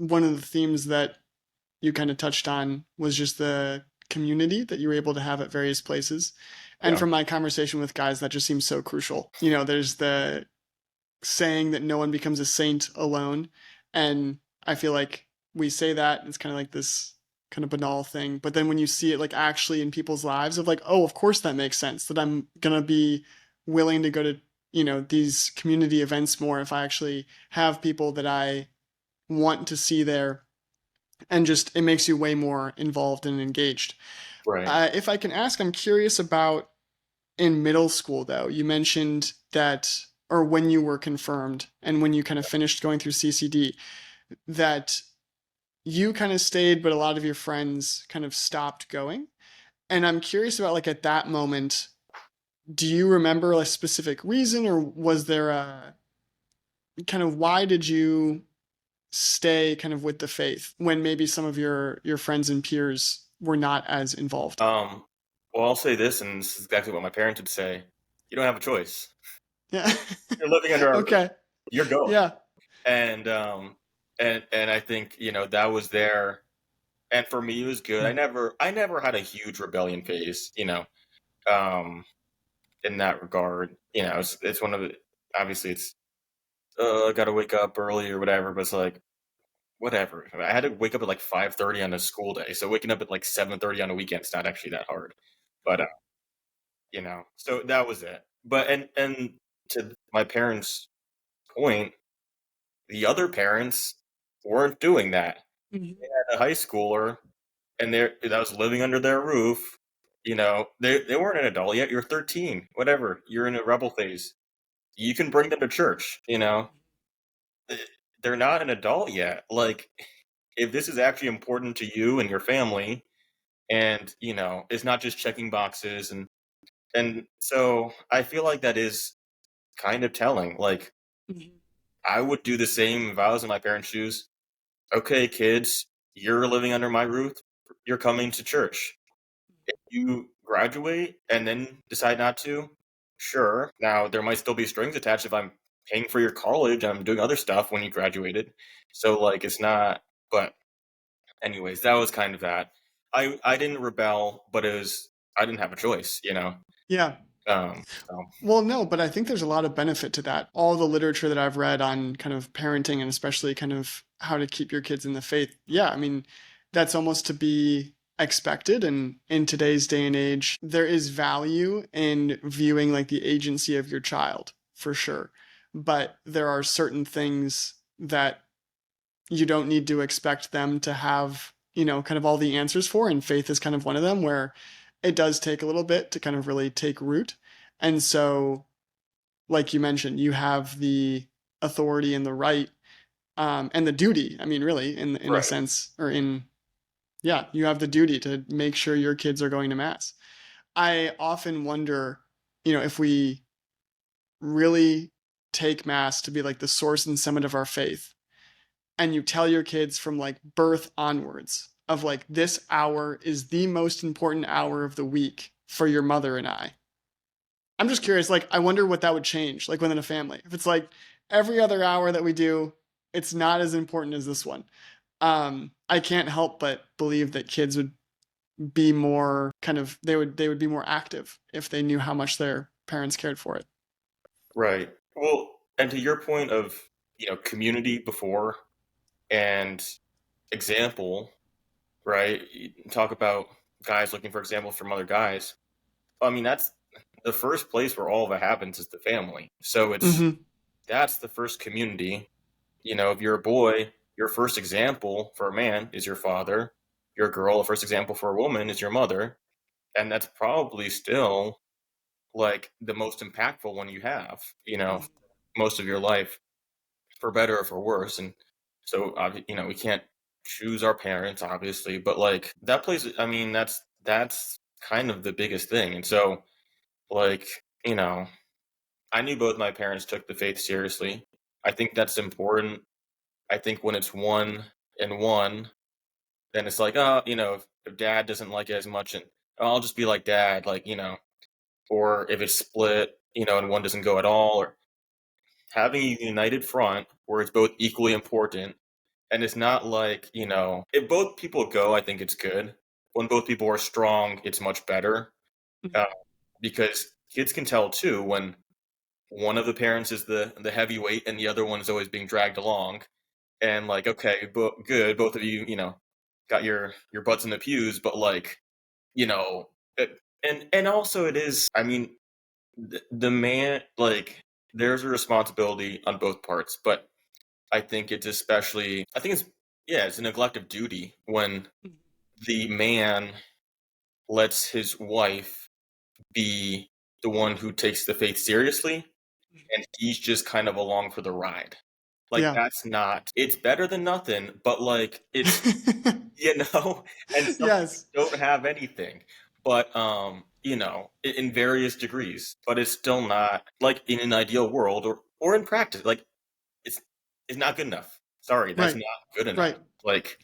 one of the themes that you kind of touched on was just the community that you were able to have at various places. And Yeah. from my conversation with guys, that just seems so crucial. There's the saying that no one becomes a saint alone. And I feel like we say that, it's kind of like this kind of banal thing. But then when you see it like actually in people's lives of like, oh, of course that makes sense that I'm going to be willing to go to, these community events more if I actually have people that I want to see there. And just it makes you way more involved and engaged. Right. If I can ask, I'm curious about in middle school, though. You mentioned that, or when you were confirmed and when you kind of finished going through CCD, that you kind of stayed, but a lot of your friends kind of stopped going. And I'm curious about like at that moment, do you remember a specific reason, or was there a kind of why did you stay kind of with the faith when maybe some of your friends and peers were not as involved? Um, well, I'll say this, and this is exactly what my parents would say. You don't have a choice. Yeah. You're living under our roof. Okay. You're going. Yeah. And I think, that was there. And for me, it was good. I never had a huge rebellion phase, um, in that regard. It's one of the, obviously it's, I got to wake up early or whatever, but it's like, whatever. I had to wake up at like 5:30 on a school day. So waking up at like 7:30 on a weekend is not actually that hard. But, so that was it. But, and to my parents' point, the other parents weren't doing that. Mhm. They had a high schooler, and that was living under their roof. They weren't an adult yet. You're 13, whatever. You're in a rebel phase. You can bring them to church. Eh, they're not an adult yet. Like, if this is actually important to you and your family, and it's not just checking boxes, and so I feel like that is kind of telling. Like, Mhm. I would do the same if I was in my parents' shoes. Okay, kids, you're living under my roof. You're coming to church. If you graduate and then decide not to, sure. Now, there might still be strings attached if I'm paying for your college, I'm doing other stuff when you graduated. So, like, it's not, but anyways, that was kind of that. I didn't rebel, but I didn't have a choice. Yeah. So, Well, no, but I think there's a lot of benefit to that. All the literature that I've read on kind of parenting and especially kind of how to keep your kids in the faith. Yeah, I mean, that's almost to be expected. And in today's day and age, there is value in viewing like the agency of your child for sure. But there are certain things that you don't need to expect them to have, kind of all the answers for. And faith is kind of one of them where it does take a little bit to kind of really take root. And so, like you mentioned, you have the authority and the right, and the duty. I mean, really, in a right. sense, or in yeah, you have the duty to make sure your kids are going to mass. I often wonder, if we really take mass to be like the source and summit of our faith, and you tell your kids from like birth onwards of like this hour is the most important hour of the week for your mother and I. I'm just curious, like I wonder what that would change like within a family. If it's like every other hour that we do, it's not as important as this one. I can't help but believe that kids would be more kind of they would be more active if they knew how much their parents cared for it. Right. Well, and to your point of, community before and example, right? You talk about guys looking for example from other guys. I mean, that's the first place where all of it happens is the family. So Mm-hmm. that's the first community. If you're a boy, your first example for a man is your father. Your girl, the first example for a woman is your mother. And that's probably still like the most impactful one you have, most of your life, for better or for worse. And so, we can't choose our parents, obviously, but like that plays, I mean, that's kind of the biggest thing. And so, like, you know, I knew both my parents took the faith seriously. I think that's important. I think when it's one and one, then it's like, oh, if dad doesn't like it as much, and I'll just be like dad, like, or if it's split, and one doesn't go at all, or having a united front where it's both equally important And it's not like, if both people go, I think it's good. When both people are strong, it's much better. Uh, because kids can tell too when one of the parents is the heavyweight and the other one is always being dragged along. And like, okay, good, both of you, got your butts in the pews, but like, you know, it, and also it is. I mean, the man, like, there's a responsibility on both parts, but I think it's especially, I think it's, yeah, it's a neglect of duty when the man lets his wife be the one who takes the faith seriously, and he's just kind of along for the ride. Like, Yeah. that's not, it's better than nothing, but like, it's, you know, and some Yes. don't have anything, but, in various degrees, but it's still not, like, in an ideal world or in practice, like, it's, it's not good enough. Sorry, that's Right. not good enough. Right. Like,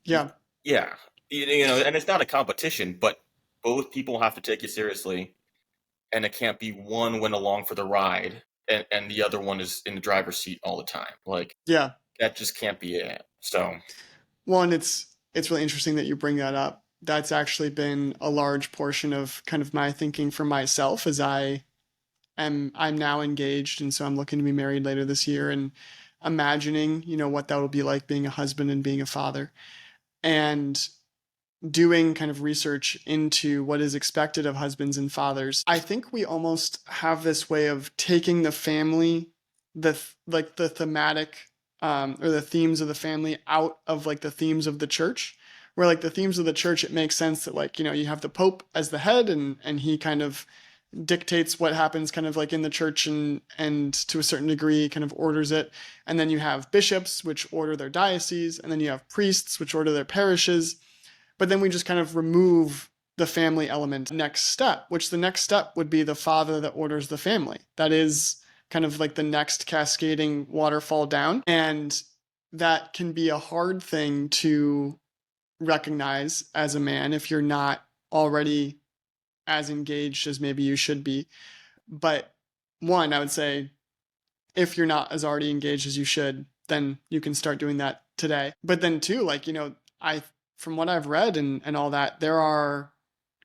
Yeah. yeah, and it's not a competition, but both people have to take it seriously, and it can't be one went along for the ride and the other one is in the driver's seat all the time. Like, Yeah. that just can't be it. So, Well, and it's really interesting that you bring that up. That's actually been a large portion of kind of my thinking for myself as I'm now engaged, and so I'm looking to be married later this year, and imagining, what that will be like being a husband and being a father, and doing kind of research into what is expected of husbands and fathers. I think we almost have this way of taking the family, like the thematic or the themes of the family out of like the themes of the church. Where like the themes of the church, it makes sense that like you have the Pope as the head, and he kind of dictates what happens kind of like in the church, and to a certain degree kind of orders it, and then you have bishops which order their dioceses, and then you have priests which order their parishes, but then we just kind of remove the family element next step, which the next step would be the father that orders the family. That is kind of like the next cascading waterfall down, and that can be a hard thing to recognize as a man if you're not already as engaged as maybe you should be. But one, I would say if you're not as already engaged as you should, then you can start doing that today. But then two, like, I from what I've read and all that, there are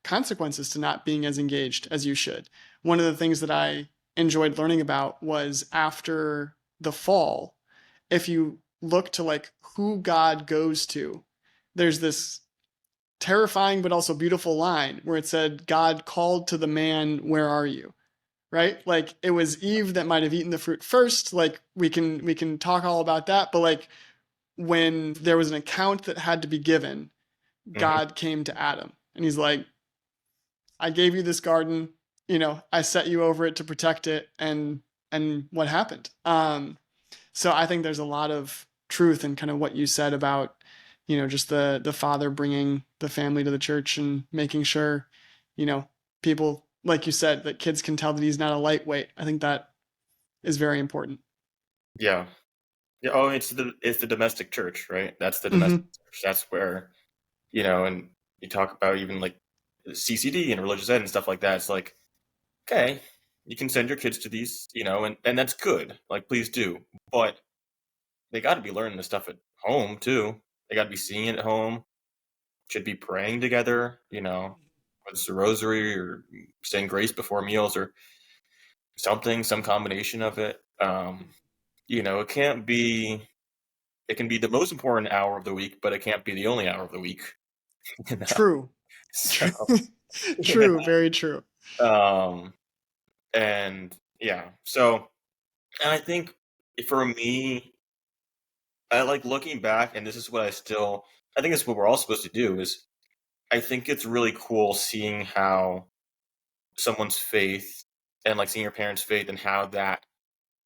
consequences to not being as engaged as you should. One of the things that I enjoyed learning about was after the fall, if you look to like who God goes to, there's this terrifying but also beautiful line where it said, God called to the man, where are you? Right? Like it was Eve that might have eaten the fruit first. Like we can talk all about that, but like when there was an account that had to be given, mhm. God came to Adam and he's like, I gave you this garden, I set you over it to protect it, and what happened? So I think there's a lot of truth in kind of what you said about, just the father bringing the family to the church and making sure, people, like you said, that kids can tell that he's not a lightweight. I think that is very important. Yeah. Yeah, oh, it's the domestic church, right? That's the domestic Mm-hmm. church. That's where, and you talk about even like CCD and religious ed and stuff like that. It's like, okay, you can send your kids to these, and that's good. Like, please do. But they got to be learning this stuff at home too. They got to be seeing it at home. Should be praying together, whether it's the rosary or saying grace before meals or something, some combination of it. It can't be. It can be the most important hour of the week, but it can't be the only hour of the week. You know? True. So, True. you True. Very true. um, and yeah, so and I think for me, I like looking back, and this is what I think it's what we're all supposed to do. Is I think it's really cool seeing how someone's faith and like seeing your parents' faith and how that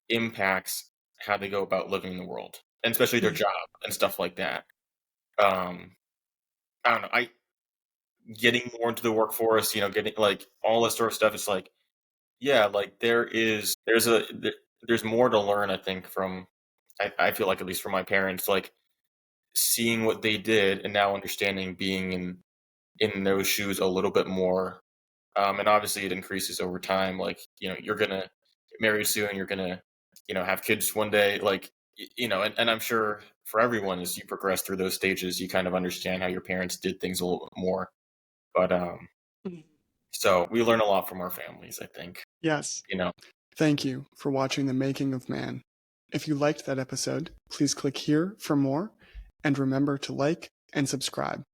impacts how they go about living in the world, and especially their Mhm. job and stuff like that. Um, I don't know. I getting more into the workforce, getting like all this sort of stuff. It's like, yeah, like there's more to learn. I think from I feel like at least from my parents, like seeing what they did and now understanding being in those shoes a little bit more. And obviously it increases over time. Like, you're gonna get married soon. You're gonna, have kids one day. Like, you know, and I'm sure for everyone, as you progress through those stages, you kind of understand how your parents did things a little bit more. But Mhm. so we learn a lot from our families, I think. Yes. You know, Thank you for watching The Making of Man. If you liked that episode, please click here for more and remember to like and subscribe.